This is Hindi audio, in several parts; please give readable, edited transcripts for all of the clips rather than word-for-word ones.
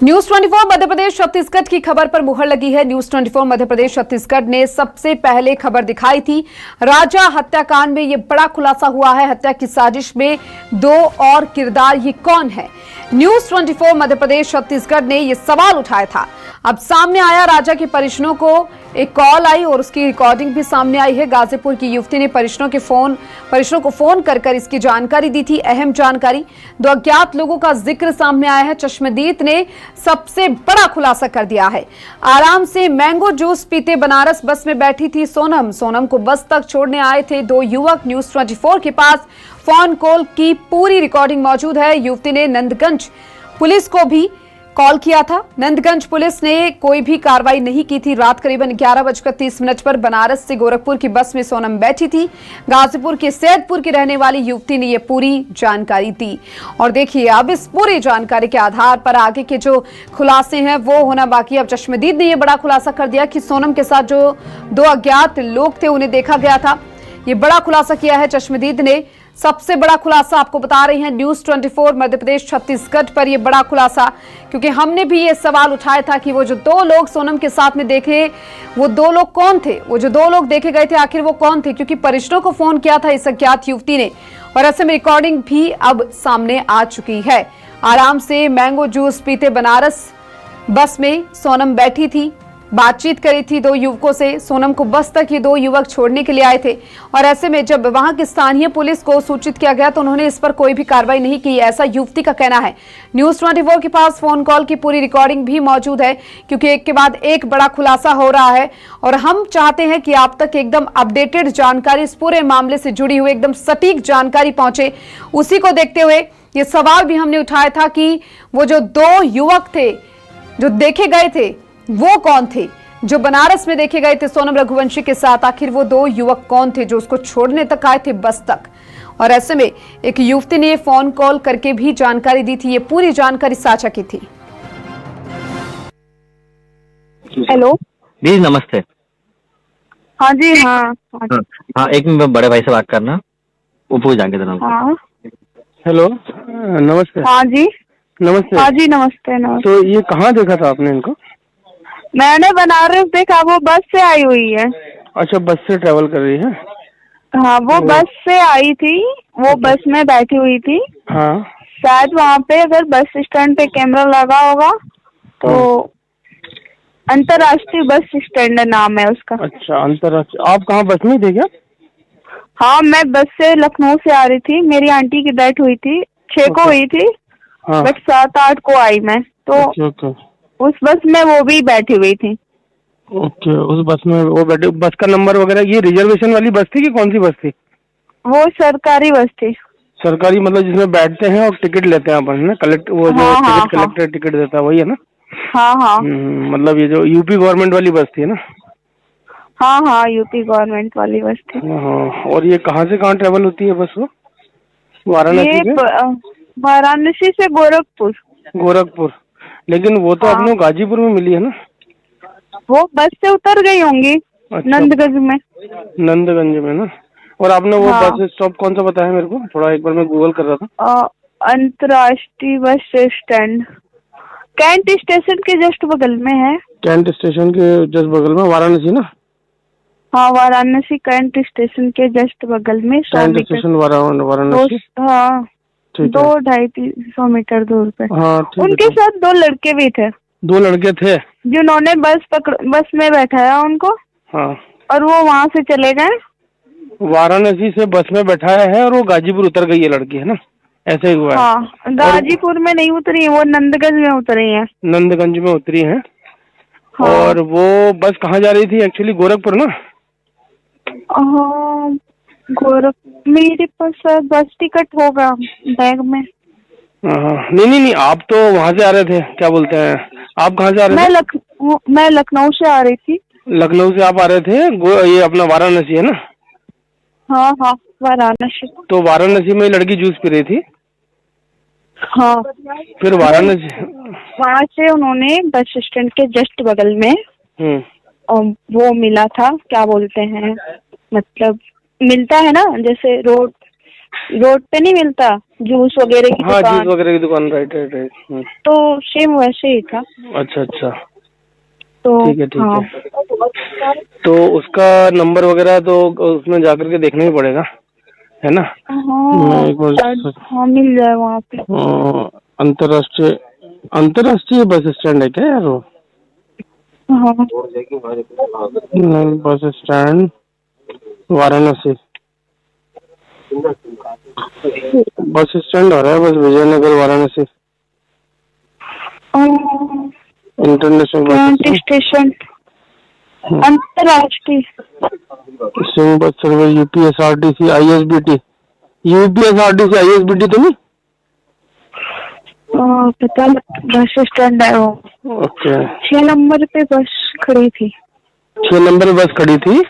न्यूज 24 मध्य प्रदेश छत्तीसगढ़ की खबर पर मुहर लगी है। न्यूज 24 मध्य प्रदेश छत्तीसगढ़ ने सबसे पहले खबर दिखाई थी। राजा हत्याकांड में ये बड़ा खुलासा हुआ है। हत्या की साजिश में दो और किरदार, ये कौन है? न्यूज 24 मध्य प्रदेश छत्तीसगढ़ ने ये सवाल उठाया था। अब सामने आया, राजा के परिजनों को एक कॉल आई और उसकी रिकॉर्डिंग भी सामने आई है। गाजीपुर की युवती ने परिजनों को फोन कर इसकी जानकारी दी थी। अहम जानकारी, दो अज्ञात लोगों का जिक्र सामने आया है। चश्मदीद ने सबसे बड़ा खुलासा कर दिया है। आराम से मैंगो जूस पीते बनारस बस में बैठी थी सोनम को बस तक छोड़ने आए थे दो युवक। न्यूज 24 के पास फोन कॉल की पूरी रिकॉर्डिंग मौजूद है। युवती ने नंदगंज पुलिस को भी कॉल किया था। नंदगंज पुलिस ने कोई भी कार्रवाई नहीं की थी। रात करीबन 11:30 पर बनारस से गोरखपुर की बस में सोनम बैठी थी। गाजीपुर के सैदपुर की रहने वाली युवती ने यह पूरी जानकारी दी। और देखिए, अब इस पूरी जानकारी के आधार पर आगे के जो खुलासे हैं वो होना बाकी। अब चश्मदीद ने यह बड़ा खुलासा कर दिया कि सोनम के साथ जो दो अज्ञात लोग थे उन्हें देखा गया था। ये बड़ा खुलासा किया है चश्मदीद ने। सबसे बड़ा खुलासा आपको बता रहे हैं न्यूज 24 मध्य प्रदेश छत्तीसगढ़ पर। यह बड़ा खुलासा, क्योंकि हमने भी ये सवाल उठाया था कि वो जो दो लोग सोनम के साथ में देखे, वो दो लोग कौन थे? वो जो दो लोग देखे गए थे आखिर वो कौन थे? क्योंकि परिजनों को फोन किया था इस अज्ञात युवती ने और ऐसे में रिकॉर्डिंग भी अब सामने आ चुकी है। आराम से मैंगो जूस पीते बनारस बस में सोनम बैठी थी, बातचीत करी थी दो युवकों से। सोनम को बस तक ये दो युवक छोड़ने के लिए आए थे और ऐसे में जब वहां की स्थानीय पुलिस को सूचित किया गया तो उन्होंने इस पर कोई भी कार्रवाई नहीं की, ऐसा युवती का कहना है। न्यूज 24 के पास फोन कॉल की पूरी रिकॉर्डिंग भी मौजूद है, क्योंकि एक के बाद एक बड़ा खुलासा हो रहा है और हम चाहते हैं कि आप तक एकदम अपडेटेड जानकारी, इस पूरे मामले से जुड़ी हुई एकदम सटीक जानकारी पहुंचे। उसी को देखते हुए ये सवाल भी हमने उठाया था कि वो जो दो युवक थे जो देखे गए थे वो कौन थे? जो बनारस में देखे गए थे सोनम रघुवंशी के साथ, आखिर वो दो युवक कौन थे जो उसको छोड़ने तक आए थे बस तक? और ऐसे में एक युवती ने फोन कॉल करके भी जानकारी दी थी। ये पूरी जानकारी साझा की थी। हेलो जी, नमस्ते। हाँ जी। हाँ हाँ, एक मिनट, बड़े भाई से बात करना, वो पूछ जाएंगे जरा। हाँ हेलो, नमस्ते। हाँ जी नमस्ते। हाँ जी, नमस्ते नमस्ते। तो ये कहाँ देखा था आपने इनको? मैंने बनारस देखा, वो बस से आई हुई है। अच्छा, बस से ट्रेवल कर रही है? हाँ, वो बस से आई थी, वो बस में बैठी हुई थी। हाँ, शायद वहाँ पे अगर बस स्टैंड पे कैमरा लगा होगा तो अंतर्राष्ट्रीय बस स्टैंड नाम है उसका। अच्छा, अंतर्राष्ट्रीय। आप कहाँ बस में थे क्या? हाँ, मैं बस से लखनऊ से आ रही थी। मेरी आंटी की डेथ हुई थी, 6 को हुई थी, हाँ। बट 7-8 को आई मैं। तो ओके। उस बस में वो भी बैठी हुई थी। ओके, उस बस में वो बैठे। बस का नंबर वगैरह, ये रिजर्वेशन वाली बस थी कि कौन सी बस थी? वो सरकारी बस थी। सरकारी मतलब जिसमें बैठते हैं और टिकट लेते हैं अपन, ना? कलेक्ट, वो जो टिकट कलेक्टर टिकट देता है, वही है ना? हाँ। मतलब ये जो यूपी गवर्नमेंट वाली बस थी ना? हाँ, यूपी गवर्नमेंट वाली बस थी। हाँ। और ये कहाँ से कहाँ ट्रेवल होती है बस? वो वाराणसी से? वाराणसी से गोरखपुर। लेकिन वो तो अपने गाजीपुर में मिली है ना? वो बस से उतर गई होंगी। अच्छा, नंदगंज में ना? और आपने वो बस स्टॉप कौन सा बताया मेरे को? थोड़ा एक बार मैं गूगल कर रहा था। अंतर्राष्ट्रीय बस स्टैंड कैंट स्टेशन के जस्ट बगल में है। कैंट स्टेशन के जस्ट बगल में, वाराणसी ना? हाँ, वाराणसी कैंट स्टेशन के जस्ट बगल में। Cantt station Varanasi. हाँ, 200-250 मीटर दूर पे। हाँ, उनके साथ 2 लड़के भी थे। 2 लड़के थे जिन्होंने बस में बैठाया उनको। हाँ। और वो वहाँ से चले गए। वाराणसी से बस में बैठाया है और वो गाजीपुर उतर गई है लड़की, है ना? ऐसे ही हुआ है। हाँ, गाजीपुर में नहीं उतरी, वो नंदगंज में उतरी है। नंदगंज में उतरी है। हाँ। और वो बस कहाँ जा रही थी एक्चुअली? गोरखपुर ना? मेरे पास बस टिकट होगा बैग में। नहीं, आप तो वहाँ से आ रहे थे, क्या बोलते हैं, आप कहाँ से आ रहे थे? मैं लखनऊ से आ रही थी। लखनऊ से आप आ रहे थे? ये अपना वाराणसी है ना? हाँ, वाराणसी। तो वाराणसी में लड़की जूस पी रही थी। हाँ, फिर वाराणसी वहाँ से उन्होंने बस स्टैंड के जस्ट बगल में वो मिला था, क्या बोलते हैं, मतलब मिलता है ना जैसे रोड पे नहीं मिलता, जूस वगैरह की हाँ जूस दुकान, वगैरह की दुकान, राइट राइट राइट। तो सेम वैसे ही था। अच्छा अच्छा, तो ठीक है ठीक हाँ, है। तो उसका नंबर वगैरह तो उसमें जाकर के देखना ही पड़ेगा, है ना? मैं एक बार हाँ मिल जाए वहाँ पे। अंतर्राष्ट्रीय अंतर्राष्ट्रीय बस स्टैंड है क्या यार वो? हाँ नहीं, bus stand Varanasi, bus stand हो रहा है बस, Vijaynagar Varanasi international bus station, अंतर्राष्ट्रीय। Singh bus survey, UPSRTC, ISBT, UPSRTC ISBT तो नहीं? पता बस स्टैंड है वो। ओके, 6 नंबर पे बस खड़ी थी। 6 नंबर बस खड़ी थी।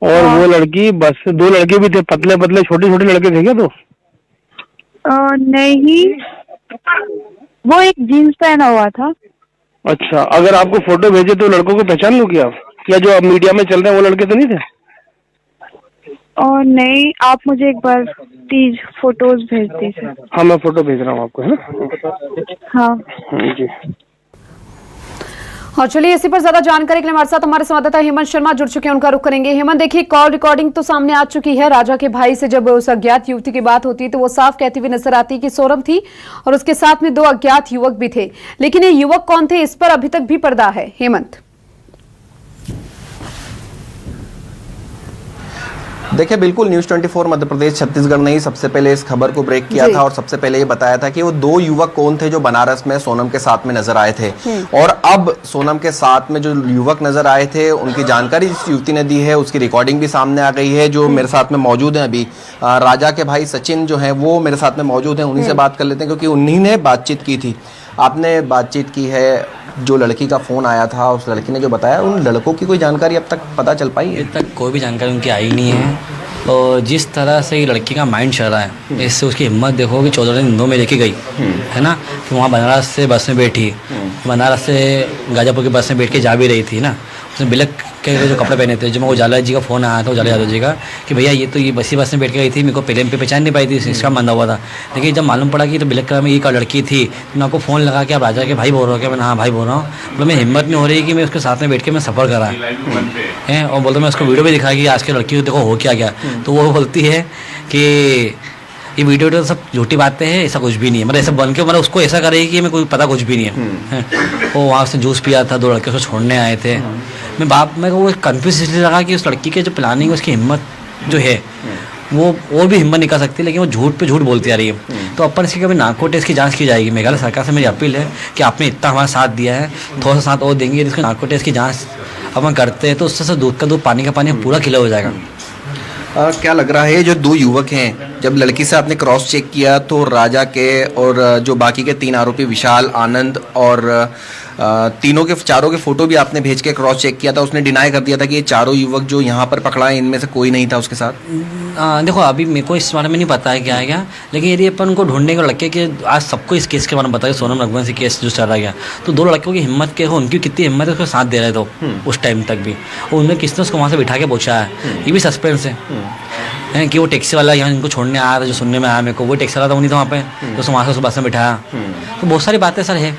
और वो लड़की बस से, 2 लड़के भी थे, पतले पतले छोटे छोटे लड़के थे क्या? तो नहीं, वो एक जीन्स पहना हुआ था। अच्छा, अगर आपको फोटो भेजे तो लड़कों को पहचान लोगे आप? या जो अब मीडिया में चल रहे हैं वो लड़के तो नहीं थे? और नहीं, आप मुझे एक बार प्लीज फोटोज भेज दीजिए। हाँ मैं फोटो भेज रहा हूँ आपको, है ना? हाँ जी। और चलिए इसी पर ज्यादा जानकारी के लिए हमारे साथ हमारे संवाददाता हेमंत शर्मा जुड़ चुके हैं, उनका रुख करेंगे। हेमंत, देखिए कॉल रिकॉर्डिंग तो सामने आ चुकी है। राजा के भाई से जब उस अज्ञात युवती की बात होती है तो वो साफ कहती हुई नजर आती है कि सोनम थी और उसके साथ में 2 अज्ञात युवक भी थे, लेकिन ये युवक कौन थे इस पर अभी तक भी पर्दा है। हेमंत, देखिए, बिल्कुल न्यूज़ 24 मध्य प्रदेश छत्तीसगढ़ ने ही सबसे पहले इस खबर को ब्रेक किया था और सबसे पहले ये बताया था कि वो 2 युवक कौन थे जो बनारस में सोनम के साथ में नजर आए थे। और अब सोनम के साथ में जो युवक नजर आए थे उनकी जानकारी जिस युवती ने दी है उसकी रिकॉर्डिंग भी सामने आ गई है, जो मेरे साथ में मौजूद है अभी। राजा के भाई सचिन जो है वो मेरे साथ में मौजूद है, उन्हीं से बात कर लेते हैं क्योंकि उन्हीं ने बातचीत की थी। आपने बातचीत की है, जो लड़की का फ़ोन आया था उस लड़की ने जो बताया, उन लड़कों की कोई जानकारी अब तक पता चल पाई है? अभी तक कोई भी जानकारी उनकी आई नहीं है। और जिस तरह से ये लड़की का माइंड चल रहा है, इससे उसकी हिम्मत देखो कि 14 दिन में लेके गई है ना, कि वहाँ बनारस से बस में बैठी, बनारस से गाजीपुर की बस में बैठ के जा भी रही थी ना। उसने बिलक के जो कपड़े पहने थे, जब मैं उजाला जी का फ़ोन आया था, उजाला यादव जी का, कि भैया ये तो ये बस में बैठ के गई थी, मेरे को पहले पे पहचान नहीं पाई थी, इसका बंधा हुआ था। लेकिन जब मालूम पड़ा कि तो बिलक कलर में ये लड़की थी, तो मैं आपको फ़ोन लगा कि आप राजा के भाई बोल रहे हो क्या? मैं हाँ भाई बोल रहा हूँ। मतलब मेरी हिम्मत नहीं हो रही कि मैं उसके साथ में बैठ के मैं सफ़र करा है। और बोलते मैं उसको वीडियो भी दिखाया कि आज की लड़की को देखो हो क्या गया। तो वो बोलती है कि ये वीडियो तो सब झूठी बातें हैं, ऐसा कुछ भी नहीं है। मतलब ऐसा बन के मतलब उसको ऐसा करेगी कि मैं कोई पता कुछ भी नहीं है। वो वहाँ से जूस पिया था, 2 लड़के उसको छोड़ने आए थे। मैं वो कन्फ्यूज इसलिए लगा कि उस लड़की के जो प्लानिंग, उसकी हिम्मत जो है वो और भी हिम्मत निकल सकती है, लेकिन वो झूठ पे झूठ बोलती आ रही है। तो अपन इसकी कभी नार्को टेस्ट की जांच की जाएगी। मेघालय सरकार से मेरी अपील है कि आपने इतना हमारा साथ दिया है, थोड़ा सा साथ और देंगे, इसको नार्को टेस्ट की जाँच अपन करते हैं तो उससे दूध का दूध पानी का पानी पूरा खिला हो जाएगा। क्या लग रहा है जो 2 युवक हैं, जब लड़की से आपने क्रॉस चेक किया तो राजा के और जो बाकी के 3 आरोपी विशाल, आनंद और चारों के फोटो भी आपने भेज के क्रॉस चेक किया था, उसने डिनाई कर दिया था कि ये चारों युवक जो यहाँ पर पकड़ा है इनमें से कोई नहीं था उसके साथ? देखो अभी मेरे को इस बारे में नहीं पता है क्या है क्या, लेकिन यदि अपन उनको ढूंढने को लगे कि आज सबको इस केस के बारे में पता है, सोनम रघुवंशी केस जो चला गया, तो 2 लड़कियों की हिम्मत के हो, उनकी कितनी हिम्मत है उसको साथ दे रहे थे उस टाइम तक भी, और उन्हें किसने उसको वहाँ से बिठा के पहुँचाया है, ये भी सस्पेंस है कि वो टैक्सी वाला यहाँ इनको छोड़ने आया था, जो सुनने में आया मेरे को, वो टैक्सी वाला था उन्हीं था वहाँ पे, तो वहाँ से उस बस में बिठाया। तो बहुत सारी बातें सर है।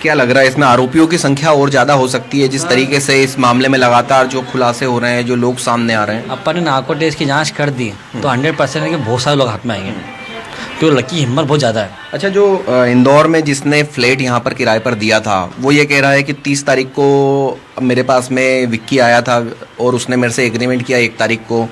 क्या लग रहा है इसमें आरोपियों की संख्या और ज़्यादा हो सकती है जिस तरीके से इस मामले में लगातार जो खुलासे हो रहे हैं, जो लोग सामने आ रहे हैं? अपन ने नार्को टेस्ट की जांच कर दी तो 100% है कि बहुत सारे लोग हाथ में आएंगे, क्योंकि लड़की की हिम्मत बहुत ज़्यादा है। अच्छा, जो इंदौर में जिसने फ्लैट यहाँ पर किराए पर दिया था वो ये कह रहा है कि 30 तारीख को मेरे पास में विक्की आया था और उसने मेरे से एग्रीमेंट किया 1 तारीख को।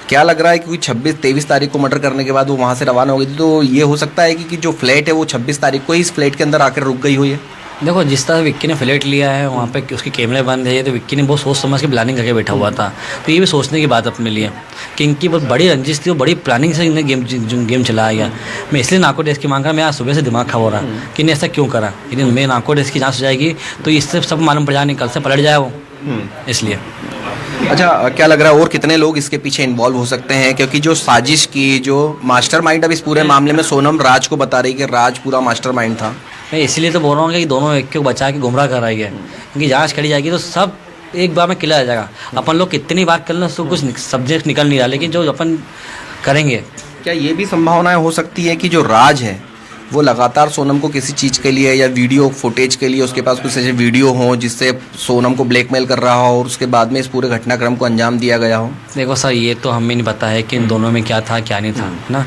क्या लग रहा है कि 26-23 तारीख को मर्डर करने के बाद वो वहाँ से रवाना हो गई थी, तो ये हो सकता है कि जो फ्लैट है वो 26 तारीख को ही इस फ्लैट के अंदर आकर रुक गई हुई है? देखो जिस तरह विक्की ने फ्लैट लिया है वहाँ पे उसके कैमरे बंद है, तो विक्की ने बहुत सोच समझ के प्लानिंग करके बैठा हुआ था। तो ये भी सोचने की बात अपने लिए कि इनकी बहुत बड़ी रंजिश थी, वो बड़ी प्लानिंग से इन्हें गेम चलाया गया। मैं इसलिए नार्को टेस्ट की मांग रहा, मैं आज सुबह से दिमाग खराब हो रहा कि इन्हें ऐसा क्यों करा, लेकिन मैं नार्को टेस्ट की जाँच हो जाएगी तो इससे सब मालूम पड़ जाए, कल से पलट जाए वो, इसलिए। अच्छा, क्या लग रहा है और कितने लोग इसके पीछे इन्वॉल्व हो सकते हैं? क्योंकि जो साजिश की, जो मास्टरमाइंड अब इस पूरे मामले में सोनम राज को बता रही कि राज पूरा मास्टरमाइंड था। मैं इसीलिए तो बोल रहा हूँ कि दोनों एक को बचा के गुमराह कर रही है, क्योंकि जांच करी जाएगी तो सब एक बार में क्लियर आ जाएगा। अपन लोग कितनी बात कर लें उसको कुछ सब्जेक्ट निकल नहीं रहा, लेकिन जो अपन करेंगे क्या ये भी संभावनाएं हो सकती है कि जो राज है वो लगातार सोनम को किसी चीज़ के लिए या वीडियो फुटेज के लिए उसके पास कुछ ऐसे वीडियो हो जिससे सोनम को ब्लैकमेल कर रहा हो और उसके बाद में इस पूरे घटनाक्रम को अंजाम दिया गया हो? देखो सर, ये तो हमें नहीं पता है कि इन दोनों में क्या था क्या नहीं था, है ना।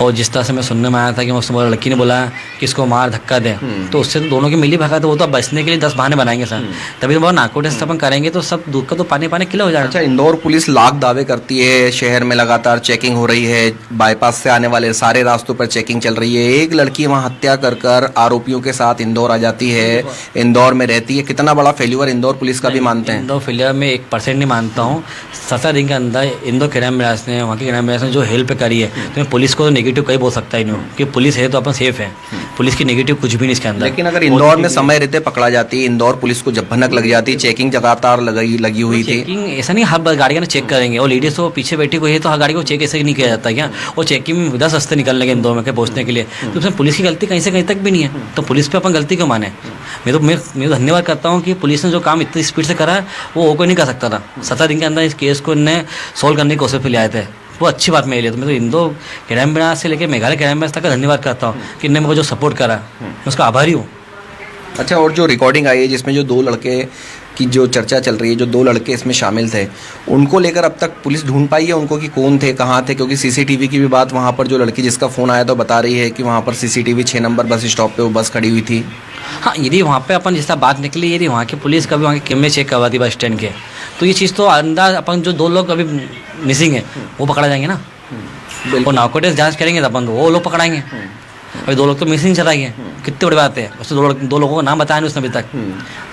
और जिस तरह से मैं सुनने में आया था कि उसने लड़की ने बोला कि इसको मार धक्का दे, तो उससे तो दोनों की मिली भगत, वो तो बचने के लिए 10 बहाने बनाएंगे सर। तभी तो बहुत नार्को टेस्ट अपन करेंगे तो सब दूध का तो पानी पानी किलो हो जाएगा। अच्छा, इंदौर पुलिस लाख दावे करती है, शहर में लगातार चेकिंग हो रही है, बाईपास से आने वाले सारे रास्तों पर चेकिंग चल रही है, एक लड़की वहाँ हत्या कर आरोपियों के साथ इंदौर आ जाती है, इंदौर में रहती है। कितना बड़ा फेल्यूर इंदौर पुलिस का भी मानते हैं? इंदौर फेलियर में 1% नहीं मानता हूँ। 17 दिन के अंदर इंदौर क्राइम ब्रांच ने, वहाँ की क्राइम ब्रांच ने जो हेल्प करी है, तो मैं पुलिस को तो नेगेटिव कहीं बोल सकता ही नहीं हूँ कि पुलिस है तो अपन सेफ है। पुलिस की नेगेटिव कुछ भी नहीं इसके अंदर। लेकिन अगर इंदौर में समय रहते पकड़ा जाती, इंदौर पुलिस को जब भनक लग जाती, चेकिंग लगातार लगी हुई थी। चेकिंग ऐसा नहीं हर गाड़ी का चेक करेंगे, और लेडीज तो पीछे बैठी कोई है तो हर गाड़ी को चेक ऐसे नहीं किया जाता क्या? और चेकिंग में 10 रास्ते निकलने के इंदौर में पहुंचने के लिए, तो उसमें पुलिस की गलती कहीं से कहीं तक भी नहीं है, तो पुलिस पे अपन गलती क्यों माने? मैं धन्यवाद करता हूँ कि पुलिस ने जो काम इतनी स्पीड से करा है वो कोई नहीं कर सकता था। 17 दिन के अंदर इस केस को इन्हें सोल्व करने की कोशिश पे ले आए थे, वो अच्छी बात मेरे लिए। तो मैं तो इंदौर क्राइम ब्रांच से लेकर मेघालय क्राइम ब्रांच तक का धन्यवाद करता हूँ कि इन्होंने मुझे जो सपोर्ट करा, मैं उसका आभारी हूँ। अच्छा, और जो रिकॉर्डिंग आई है जिसमें जो 2 लड़के की जो चर्चा चल रही है, जो 2 लड़के इसमें शामिल थे, उनको लेकर अब तक पुलिस ढूंढ पाई है उनको कि कौन थे, कहाँ थे? क्योंकि सीसीटीवी की भी बात वहाँ पर जो लड़की जिसका फ़ोन आया तो बता रही है कि वहाँ पर सीसीटीवी 6 नंबर बस स्टॉप पे वो बस खड़ी हुई थी। हाँ, यदि वहाँ पे अपन जैसा बात निकली, यदि वहाँ की पुलिस कभी वहाँ के कैमरे चेक करवाती बस स्टैंड के, तो ये चीज़ तो अंदाज अपन जो 2 लोग अभी मिसिंग है वो पकड़ा जाएंगे ना। और नार्को टेस्ट जाँच करेंगे तो अपन वो लोग पकड़ाएंगे। अभी 2 लोग तो मिसिंग चला गए, कितने बड़ी बात है। उससे 2 लोगों का नाम बताया नहीं उसने अभी तक,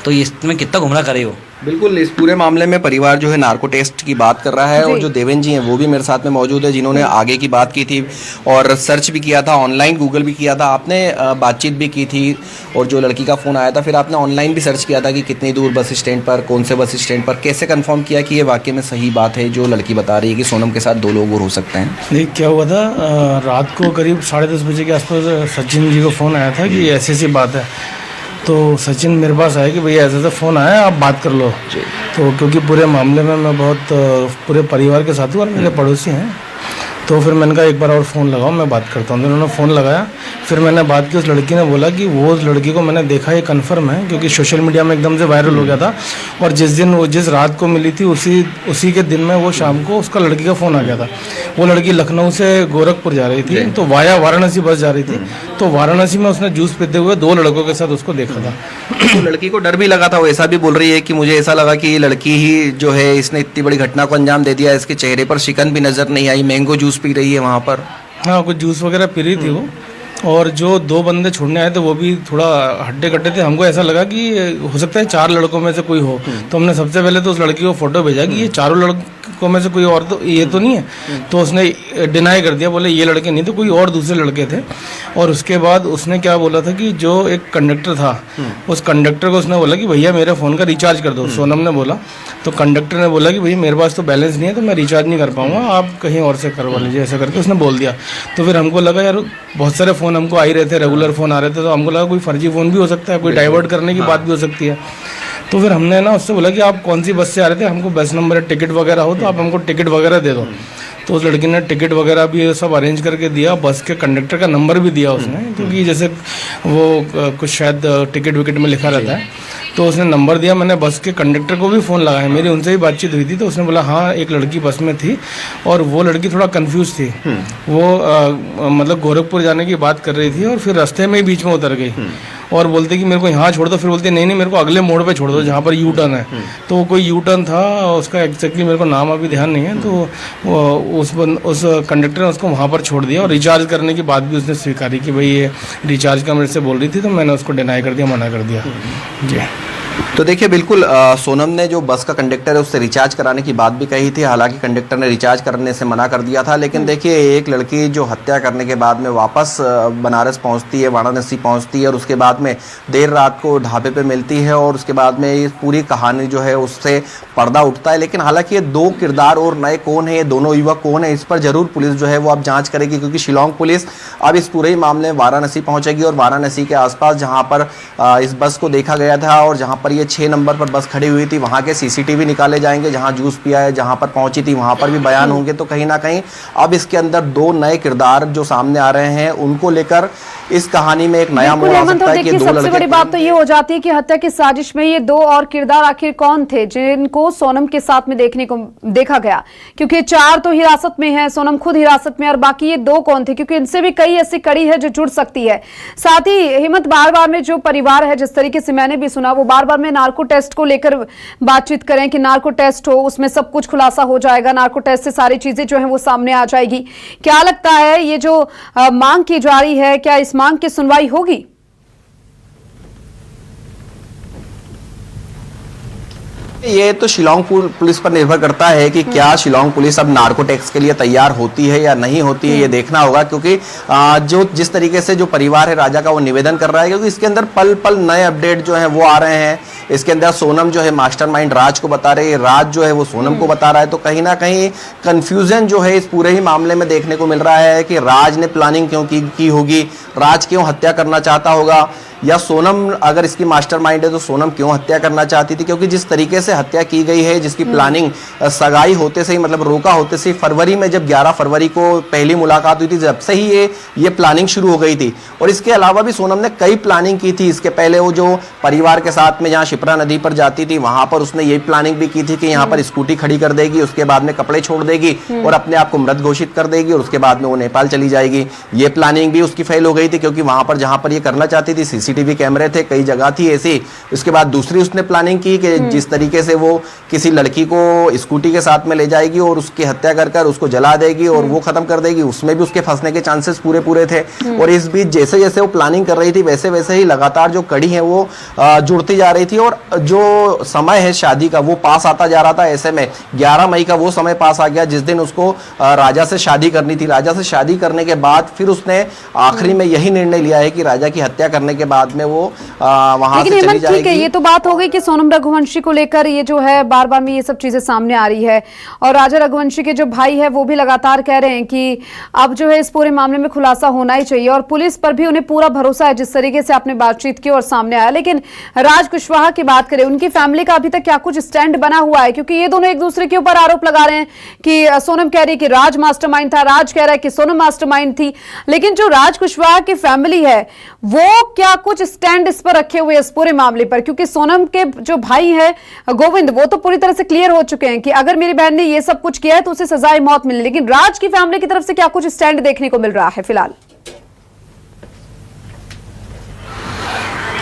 तो इसमें कितना घुमरा करे हो। बिल्कुल, इस पूरे मामले में परिवार जो है नार्को टेस्ट की बात कर रहा है, और जो देवेंद्र जी हैं वो भी मेरे साथ में मौजूद है जिन्होंने आगे की बात की थी और सर्च भी किया था, ऑनलाइन गूगल भी किया था, आपने बातचीत भी की थी, और जो लड़की का फ़ोन आया था फिर आपने ऑनलाइन भी सर्च किया था कि कितनी दूर बस स्टैंड पर, कौन से बस स्टैंड पर, कैसे कंफर्म किया कि ये वाकई में सही बात है जो लड़की बता रही है कि सोनम के साथ 2 लोग और हो सकते हैं? नहीं, क्या हुआ था, रात को करीब 10:30 बजे के आसपास सचिन जी को फ़ोन आया था कि ऐसी बात है। तो सचिन मेरे पास आया कि भैया ऐसा फ़ोन आया, आप बात कर लो। तो क्योंकि पूरे मामले में मैं बहुत पूरे परिवार के साथ हूँ और मेरे पड़ोसी हैं, तो फिर मैंने कहा एक बार और फ़ोन लगाओ, मैं बात करता हूँ। तो उन्होंने फ़ोन लगाया, फिर मैंने बात की। उस लड़की ने बोला कि वो उस लड़की को मैंने देखा, ये कन्फर्म है, क्योंकि सोशल मीडिया में एकदम से वायरल हो गया था। और जिस दिन वो जिस रात को मिली थी उसी के दिन में वो शाम को उसका लड़की का फ़ोन आ गया था। वो लड़की लखनऊ से गोरखपुर जा रही थी, तो वाया वाराणसी बस जा रही थी, तो वाराणसी में उसने जूस पीते हुए 2 लड़कों के साथ उसको देखा था। तो लड़की को डर भी लगा था, वो ऐसा भी बोल रही है कि मुझे ऐसा लगा कि ये लड़की ही जो है इसने इतनी बड़ी घटना को अंजाम दे दिया। इसके चेहरे पर शिकन भी नज़र नहीं आई, मैंगो जूस पी रही है वहाँ पर। हाँ, कुछ जूस वगैरह पी रही थी वो। और जो 2 बंदे छोड़ने आए थे वो भी थोड़ा हड्डे कट्टे थे। हमको ऐसा लगा कि हो सकता है 4 लड़कों में से कोई हो, तो हमने सबसे पहले तो उस लड़की को फोटो भेजा कि ये 4 लड़कों में से कोई और, तो ये तो नहीं है। तो उसने डिनाई कर दिया, बोले ये लड़के नहीं, तो कोई और दूसरे लड़के थे। और उसके बाद उसने क्या बोला था कि जो एक कंडक्टर था, उस कंडक्टर को उसने बोला कि भैया मेरे फ़ोन का रिचार्ज कर दो। सोनम ने बोला, तो कंडक्टर ने बोला कि भैया मेरे पास तो बैलेंस नहीं है, तो मैं रिचार्ज नहीं कर पाऊंगा, आप कहीं और से करवा लीजिए, ऐसा करके उसने बोल दिया। तो फिर हमको लगा यार बहुत सारे फ़ोन हमको आ ही रहे थे, रेगुलर फ़ोन आ रहे थे, तो हमको लगा कोई फर्जी फ़ोन भी हो सकता है, कोई डाइवर्ट करने की बात भी हो सकती है। तो फिर हमने ना उससे बोला कि आप कौन सी बस से आ रहे थे, हमको बस नंबर, टिकट वगैरह हो तो आप हमको टिकट वगैरह दे दो। तो उस लड़की ने टिकट वगैरह भी सब अरेंज करके दिया, बस के कंडक्टर का नंबर भी दिया उसने, क्योंकि जैसे वो कुछ शायद टिकट विकेट में लिखा रहता है, तो उसने नंबर दिया। मैंने बस के कंडक्टर को भी फ़ोन लगाया, मेरी उनसे भी बातचीत हुई थी, तो उसने बोला हाँ एक लड़की बस में थी और वो लड़की थोड़ा कंफ्यूज थी। वो मतलब गोरखपुर जाने की बात कर रही थी और फिर रास्ते में ही बीच में उतर गई और बोलते कि मेरे को यहाँ छोड़ दो, फिर बोलते नहीं मेरे को अगले मोड़ पे छोड़ दो जहाँ पर यू टर्न है। तो वो कोई यू टर्न था, उसका एग्जैक्टली मेरे को नाम अभी ध्यान नहीं है। तो उस कंडक्टर ने उसको वहाँ पर छोड़ दिया और रिचार्ज करने की बात भी उसने स्वीकारी कि भाई ये रिचार्ज का मेरे से बोल रही थी, तो मैंने उसको डिनाई कर दिया, मना कर दिया जी। तो देखिए बिल्कुल सोनम ने जो बस का कंडक्टर है उससे रिचार्ज कराने की बात भी कही थी, हालांकि कंडक्टर ने रिचार्ज करने से मना कर दिया था। लेकिन देखिए एक लड़की जो हत्या करने के बाद में वापस बनारस पहुंचती है, वाराणसी पहुंचती है और उसके बाद में देर रात को ढाबे पे मिलती है और उसके बाद में ये पूरी कहानी जो है उससे पर्दा उठता है। लेकिन हालांकि ये 2 किरदार और नए कौन है, ये दोनों युवक कौन है, इस पर जरूर पुलिस जो है वो अब जाँच करेगी, क्योंकि शिलोंग पुलिस अब इस पूरे ही मामले में वाराणसी पहुँचेगी और वाराणसी के आसपास जहाँ पर इस बस को देखा गया था और जहाँ पर ये 6 नंबर पर बस खड़ी हुई थी वहां के सीसीटीवी निकाले जाएंगे, जहां जूस पिया है, जहां पर पहुंची थी वहां पर भी बयान होंगे। तो कहीं ना कहीं अब इसके अंदर 2 नए किरदार जो सामने आ रहे हैं, उनको लेकर इस कहानी में एक नया मोड़ आ सकता है कि 2 सबसे बड़ी बात तो ये हो जाती है कि हत्या की साजिश में ये 2 और किरदार आखिर कौन थे जिनको सोनम के साथ में देखा गया, क्योंकि 4 तो हिरासत में है, सोनम खुद हिरासत में, और बाकी ये 2 कौन थे, क्योंकि इनसे भी कई ऐसी कड़ी है जो जुड़ सकती है। साथ ही हिम्मत बार बार में जो परिवार है, जिस तरीके से मैंने भी सुना, वो बार बार में नार्को टेस्ट को लेकर बातचीत करें कि नार्को टेस्ट हो, उसमें सब कुछ खुलासा हो जाएगा, नार्को टेस्ट से सारी चीजें जो है वो सामने आ जाएगी। क्या लगता है ये जो मांग की जा रही है, क्या इस मांग की सुनवाई होगी? ये तो शिलांग पुलिस पर निर्भर करता है कि क्या शिलांग पुलिस अब नार्को टैक्स के लिए तैयार होती है या नहीं होती है, ये देखना होगा। क्योंकि जिस तरीके से जो परिवार है राजा का वो निवेदन कर रहा है, क्योंकि इसके अंदर पल पल नए अपडेट जो है वो आ रहे हैं। इसके अंदर सोनम जो है मास्टरमाइंड राज को बता रही है, राज जो है वो सोनम को बता रहा है। तो कहीं ना कहीं कंफ्यूजन जो है इस पूरे ही मामले में देखने को मिल रहा है कि राज ने प्लानिंग क्यों की होगी, राज क्यों हत्या करना चाहता होगा, या सोनम अगर इसकी मास्टरमाइंड है तो सोनम क्यों हत्या करना चाहती थी। क्योंकि जिस तरीके से हत्या की गई है, जिसकी प्लानिंग सगाई होते से ही, मतलब रोका होते से ही, फरवरी में जब 11 फरवरी को पहली मुलाकात हुई थी, जब से ही ये प्लानिंग शुरू हो गई थी। और इसके अलावा भी सोनम ने कई प्लानिंग की थी। इसके पहले वो जो परिवार के साथ में जहाँ शिप्रा नदी पर जाती थी, वहां पर उसने यही प्लानिंग भी की थी कि यहाँ पर स्कूटी खड़ी कर देगी, उसके बाद में कपड़े छोड़ देगी और अपने आप को मृत घोषित कर देगी, और उसके बाद में वो नेपाल चली जाएगी। ये प्लानिंग भी उसकी फेल हो गई थी, क्योंकि वहां पर जहां पर ये करना चाहती थी सीसीटीवी कैमरे थे, कई जगह थी ऐसी। उसके बाद दूसरी उसने प्लानिंग की कि जिस तरीके से वो किसी लड़की को स्कूटी के साथ में ले जाएगी और उसकी हत्या कर कर उसको जला देगी और वो खत्म कर देगी, उसमें भी उसके फंसने के चांसेस पूरे थे। और इस बीच जैसे जैसे वो प्लानिंग कर रही थी, वैसे वैसे ही लगातार जो कड़ी है वो जुड़ती जा रही थी। और जो समय है शादी का वो पास आता जा रहा था। ऐसे में 11 मई का वो समय पास आ गया जिस दिन उसको राजा से शादी करनी थी। राजा से शादी करने के बाद फिर उसने आखिरी में यही निर्णय लिया है कि राजा की हत्या करने के बाद में वो वहां से चली जाएगी। ठीक है, ये तो बात हो गई कि सोनम रघुवंशी को लेकर ये जो है बार बार में ये सब चीजें सामने आ रही है, और राजा रघुवंशी के जो भाई है वो भी लगातार कह रहे हैं कि अब जो है इस पूरे मामले में खुलासा होना ही चाहिए, और पुलिस पर भी उन्हें पूरा भरोसा है जिस तरीके से आपने बातचीत की और सामने आया। लेकिन राज कुशवाहा की बात करें, उनकी फैमिली का अभी तक क्या कुछ स्टैंड बना हुआ है? क्योंकि ये दोनों एक दूसरे के ऊपर आरोप लगा रहे हैं कि सोनम कह रही है कि राज मास्टरमाइंड था, राज कह रहा है कि सोनम मास्टरमाइंड थी। लेकिन जो राज कुशवाहा की फैमिली है वो क्या कुछ स्टैंड इस पर रखे हुए इस पूरे मामले पर? क्योंकि सोनम के जो भाई है गोविंद, वो तो पूरी तरह से क्लियर हो चुके हैं कि अगर मेरी बहन ने ये सब कुछ किया है तो उसे सजाए मौत मिले। लेकिन राज की फैमिली की तरफ से क्या कुछ स्टैंड देखने को मिल रहा है फिलहाल?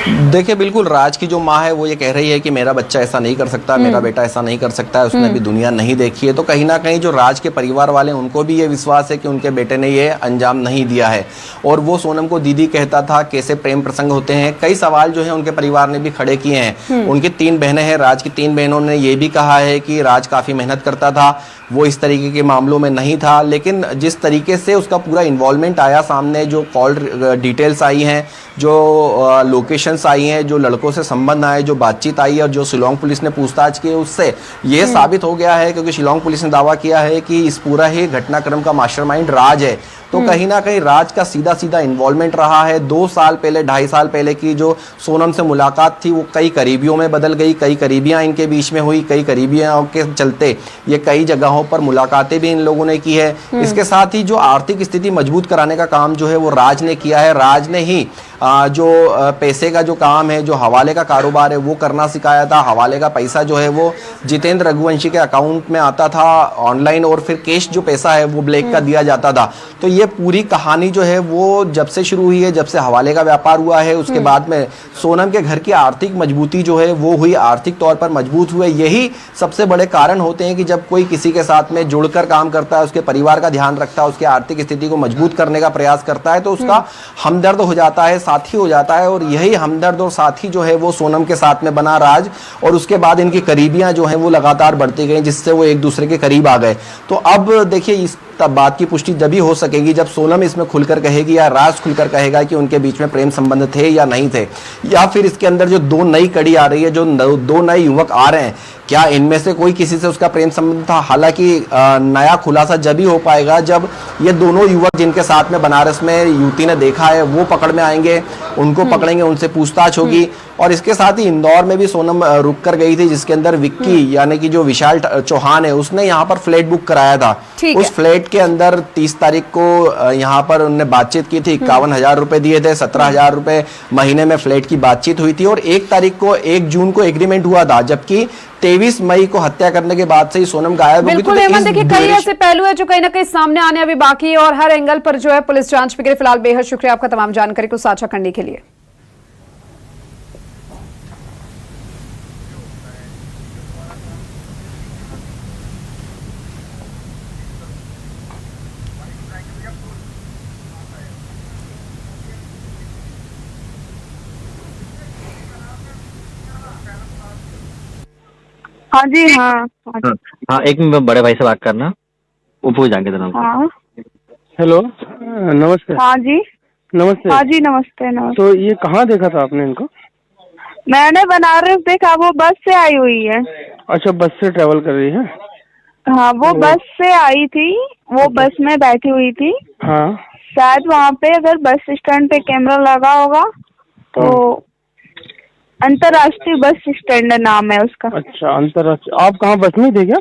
देखिए, बिल्कुल राज की जो माँ है वो ये कह रही है कि मेरा बच्चा ऐसा नहीं कर सकता, मेरा बेटा ऐसा नहीं कर सकता है, उसने भी दुनिया नहीं देखी है। तो कहीं ना कहीं जो राज के परिवार वाले हैं उनको भी ये विश्वास है कि उनके बेटे ने ये अंजाम नहीं दिया है। और वो सोनम को दीदी कहता था, कैसे प्रेम प्रसंग होते हैं, कई सवाल जो है उनके परिवार ने भी खड़े किए हैं। उनकी 3 बहनें हैं, राज की 3 बहनों ने ये भी कहा है कि राज काफ़ी मेहनत करता था, वो इस तरीके के मामलों में नहीं था। लेकिन जिस तरीके से उसका पूरा इन्वॉल्वमेंट आया सामने, जो कॉल डिटेल्स आई हैं, जो लोकेशंस आई हैं, जो लड़कों से संबंध आए, जो बातचीत आई है, और जो शिलांग पुलिस ने पूछताछ की, उससे ये साबित हो गया है, क्योंकि शिलांग पुलिस ने दावा किया है कि इस पूरा ही घटनाक्रम का मास्टरमाइंड राज है। तो कहीं ना कहीं राज का सीधा सीधा इन्वॉल्वमेंट रहा है। 2 साल पहले, 2.5 साल पहले की जो सोनम से मुलाकात थी वो कई करीबियों में बदल गई, कई करीबियां इनके बीच में हुई, कई करीबियों के चलते ये कई जगहों पर मुलाकातें भी इन लोगों ने की है। इसके साथ ही जो आर्थिक स्थिति मजबूत कराने का काम जो है वो राज ने किया है। राज ने ही जो पैसे का जो काम है, जो हवाले का कारोबार है वो करना सिखाया था। हवाले का पैसा जो है वो जितेंद्र रघुवंशी के अकाउंट में आता था ऑनलाइन, और फिर कैश जो पैसा है वो ब्लैक का दिया जाता था। तो ये पूरी कहानी जो है वो जब से शुरू हुई है, जब से हवाले का व्यापार हुआ है, उसके बाद में सोनम के घर की आर्थिक मजबूती जो है वो हुई, आर्थिक तौर पर मजबूत हुए। यही सबसे बड़े कारण होते हैं कि जब कोई किसी के साथ में जुड़कर काम करता है, उसके परिवार का ध्यान रखता है, उसकी आर्थिक स्थिति को मजबूत करने का प्रयास करता है, तो उसका हमदर्द हो जाता है, साथी हो जाता है। और यही हमदर्द और साथी जो है वो सोनम के साथ में बना राज, और उसके बाद इनकी करीबियां जो हैं वो लगातार बढ़ती गई, जिससे वो एक दूसरे के करीब आ गए। तो अब देखिए, इस तब बात की पुष्टि जब ही हो सकेगी जब सोनम इसमें खुलकर कहेगी या राज खुलकर कहेगा कि उनके बीच में प्रेम संबंध थे या नहीं थे, या फिर इसके अंदर जो 2 नई कड़ी आ रही है, जो 2 नए युवक आ रहे हैं, क्या इनमें से कोई किसी से उसका प्रेम संबंध था? हालांकि नया खुलासा जब ही हो पाएगा जब ये दोनों युवक जिनके साथ में बनारस में युवती ने देखा है वो पकड़ में आएंगे, उनको पकड़ेंगे, उनसे पूछताछ होगी। और इसके साथ ही इंदौर में भी सोनम रुक कर गई थी, जिसके अंदर विक्की यानी कि जो विशाल चौहान है उसने यहाँ पर फ्लैट बुक कराया था। उस फ्लैट के अंदर 30 तारीख को यहाँ पर उन्होंने बातचीत की थी, 51,000 रुपए दिए थे, 17,000 रुपए महीने में फ्लैट की बातचीत हुई थी। और 1 जून को एग्रीमेंट हुआ था, जबकि 23 मई को हत्या करने के बाद से ही सोनम गायब हो गई। बिल्कुल हेमंत, देखिए कई ऐसे पहलू है जो कहीं ना कहीं सामने आने अभी बाकी है और हर एंगल पर जो है पुलिस जांच पे फिलहाल बेहद शुक्रिया आपका तमाम जानकारी को साझा करने के लिए। हाँ जी, हाँ हाँ एक मिनट बड़े भाई से बात करना, वो पूछ जाएंगे जनाब। हाँ हेलो, नमस्ते। हाँ जी, नमस्ते। हाँ जी, नमस्ते नमस्ते। तो ये कहाँ देखा था आपने इनको? मैंने बनारस देखा, वो बस से आई हुई है। अच्छा, बस से ट्रेवल कर रही है? हाँ, वो बस से आई थी, वो बस में बैठी हुई थी। हाँ। शायद वहाँ पे अगर बस स्टैंड पे कैमरा लगा होगा तो अंतर्राष्ट्रीय बस स्टैंड नाम है उसका। अच्छा, अंतर्राष्ट्रीय। आप कहाँ बस में थे क्या?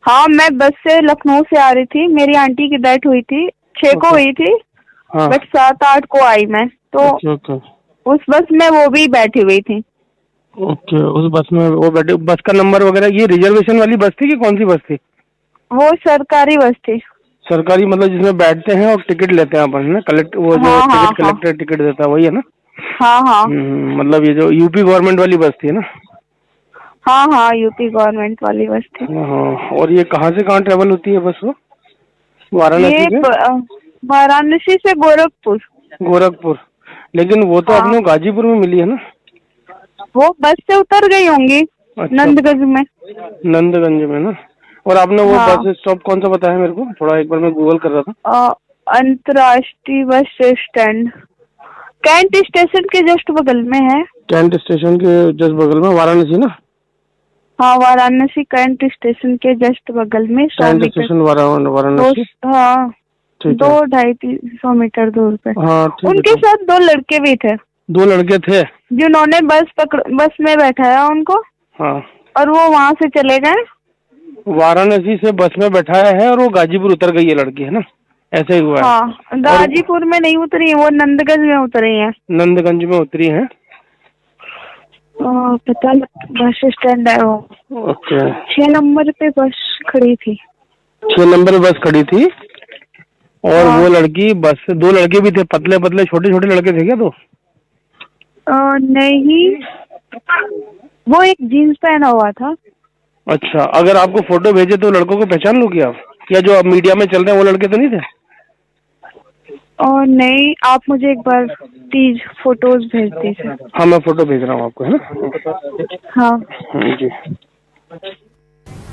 हाँ, मैं बस से लखनऊ से आ रही थी, मेरी आंटी की डेथ हुई थी, 6 को हुई थी। हाँ। बट 7-8 को आई मैं, तो ओके। उस बस में वो भी बैठी हुई थी। ओके, उस बस में वो बैठे। बस का नंबर वगैरह, ये रिजर्वेशन वाली बस थी कि कौन सी बस थी? वो सरकारी बस थी। सरकारी मतलब जिसमें बैठते हैं और टिकट लेते हैं अपन, ना कलेक्ट, वो जो टिकट कलेक्टर टिकट देता है वही है ना? हाँ हाँ। मतलब ये जो यूपी गवर्नमेंट वाली बस थी ना? हाँ हाँ, यूपी गवर्नमेंट वाली बस थी। हाँ। और ये कहाँ से कहाँ ट्रेवल होती है बस? वो वाराणसी से? वाराणसी से गोरखपुर। लेकिन वो तो अपने गाजीपुर में मिली है ना? वो बस से उतर गई होंगी। अच्छा। नंदगंज में। नंदगंज में ना? और आपने वो बस स्टॉप कौन सा बताया मेरे को? थोड़ा एक बार मैं गूगल कर रहा था। अंतर्राष्ट्रीय बस स्टैंड कैंट स्टेशन के जस्ट बगल में है। कैंट स्टेशन के जस्ट बगल में, वाराणसी ना? हाँ, वाराणसी कैंट स्टेशन के जस्ट बगल में। Cantt station Varanasi. हाँ, 200-250 मीटर दूर पे। हाँ, उनके साथ 2 लड़के भी थे। 2 लड़के थे जिन्होंने बस में बैठाया उनको। हाँ। और वो वहाँ से चले गए। वाराणसी से बस में बैठाया है और वो गाजीपुर उतर गई है लड़की, है ना? ऐसे ही हुआ है। हाँ, गाजीपुर में नहीं उतरी, वो नंदगंज में उतरी है। नंदगंज में उतरी है। पता बस स्टैंड है वो। ओके। 6 नंबर पे बस खड़ी थी। 6 नंबर पे बस खड़ी थी। और वो लड़की बस से, 2 लड़के भी थे, पतले पतले छोटे छोटे लड़के थे क्या? तो नहीं, वो एक जीन्स पहना हुआ था। अच्छा, अगर आपको फोटो भेजे तो लड़कों को पहचान लोगे आप? या जो अब मीडिया में चल रहे हैं वो लड़के तो नहीं थे? और नहीं, आप मुझे एक बार प्लीज फोटोज भेज दीजिए। हाँ, मैं फोटो भेज रहा हूँ आपको, है ना? हाँ जी।